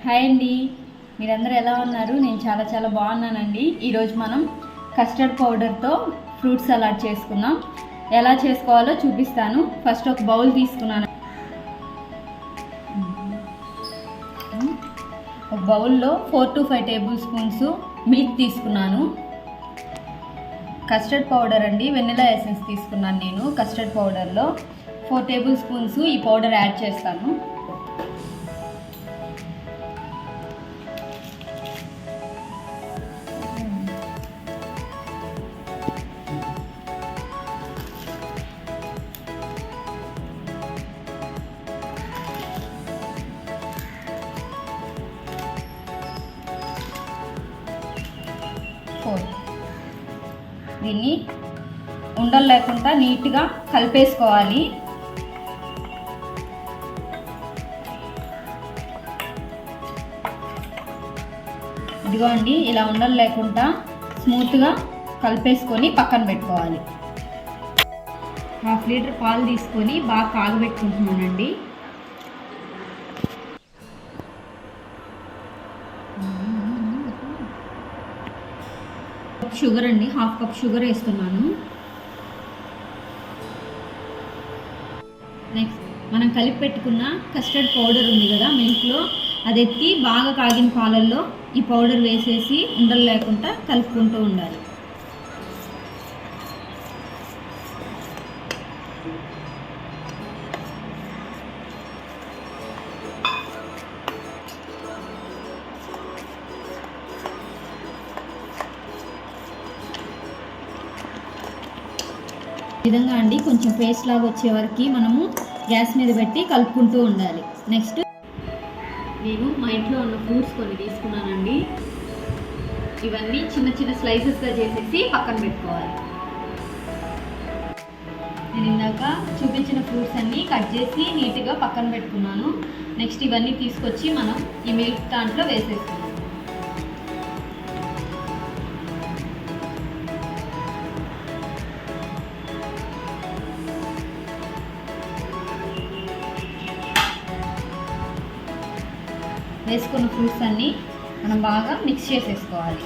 Hi అండి, మీరందరూ ఎలా ఉన్నారు? నేను చాలా బాగున్నానండి. ఈరోజు మనం కస్టర్డ్ పౌడర్తో ఫ్రూట్ సలాడ్ చేసుకుందాం. ఎలా చేసుకోవాలో చూపిస్తాను. ఫస్ట్ ఒక బౌల్ తీసుకున్నాను. ఒక బౌల్లో 4 to 5 టేబుల్ స్పూన్స్ మిల్క్ తీసుకున్నాను. కస్టర్డ్ పౌడర్ అండి, వెనిలా ఎసెన్స్ తీసుకున్నాను నేను. కస్టర్డ్ పౌడర్లో 4 టేబుల్ స్పూన్స్ ఈ పౌడర్ యాడ్ చేస్తాను. దీన్ని ఉండలు లేకుండా నీట్గా కలిపేసుకోవాలి. ఇదిగో అండి, ఇలా ఉండలు లేకుండా స్మూత్గా కలిపేసుకొని పక్కన పెట్టుకోవాలి. 1/2 లీటర్ పాలు తీసుకొని బాగా కాగబెట్టుకుంటున్నానండి. షుగర్ అండి, 1/2 కప్ షుగర్ వేస్తున్నాను. నెక్స్ట్ మనం కలిపి పెట్టుకున్న కస్టర్డ్ పౌడర్ ఉంది కదా మిల్క్లో, అది ఎత్తి బాగా కాగిన పాలల్లో ఈ పౌడర్ వేసేసి ఉండలు లేకుండా కలుపుకుంటూ ఉండాలి. విధంగా అండి, కొంచెం పేస్ట్ లాగా వచ్చే వరకు మనము గ్యాస్ మీద పెట్టి కలుపుకుంటూ ఉండాలి. నెక్స్ట్ నేను మా ఇంట్లో ఉన్న ఫ్రూట్స్ కొన్ని తీసుకున్నానండి. ఇవన్నీ చిన్న స్లైసెస్గా చేసేసి పక్కన పెట్టుకోవాలి. నేను ఇందాక చూపించిన ఫ్రూట్స్ అన్నీ కట్ చేసి నీట్గా పక్కన పెట్టుకున్నాను. నెక్స్ట్ ఇవన్నీ తీసుకొచ్చి మనం ఈ మిల్క్ దాంట్లో వేసేస్తున్నాం. వేసుకున్న ఫ్రూట్స్ అన్నీ మనం బాగా మిక్స్ చేసేసుకోవాలి.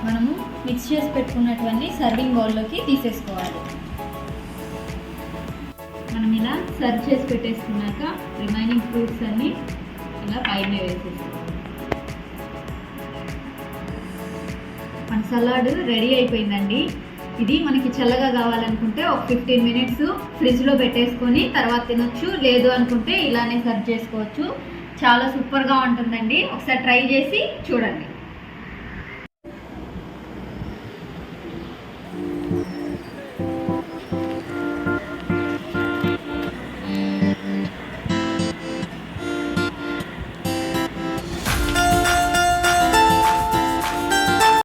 మనము మిక్స్ చేసి పెట్టుకున్నటువంటి సర్వింగ్ బౌల్లోకి తీసేసుకోవాలి. మనం ఇలా సర్వ్ చేసి పెట్టేసుకున్నాక రిమైనింగ్ ఫ్రూట్స్ అన్నీ ఇలా పైన వేసేసుకోవాలి. మన సలాడ్ రెడీ అయిపోయిందండి. ఇది మనకి చల్లగా కావాలనుకుంటే ఒక 15 మినిట్స్ ఫ్రిడ్జ్లో పెట్టేసుకొని తర్వాత తినొచ్చు. లేదు అనుకుంటే ఇలానే సర్వ్ చేసుకోవచ్చు. చాలా సూపర్గా ఉంటుందండి. ఒకసారి ట్రై చేసి చూడండి.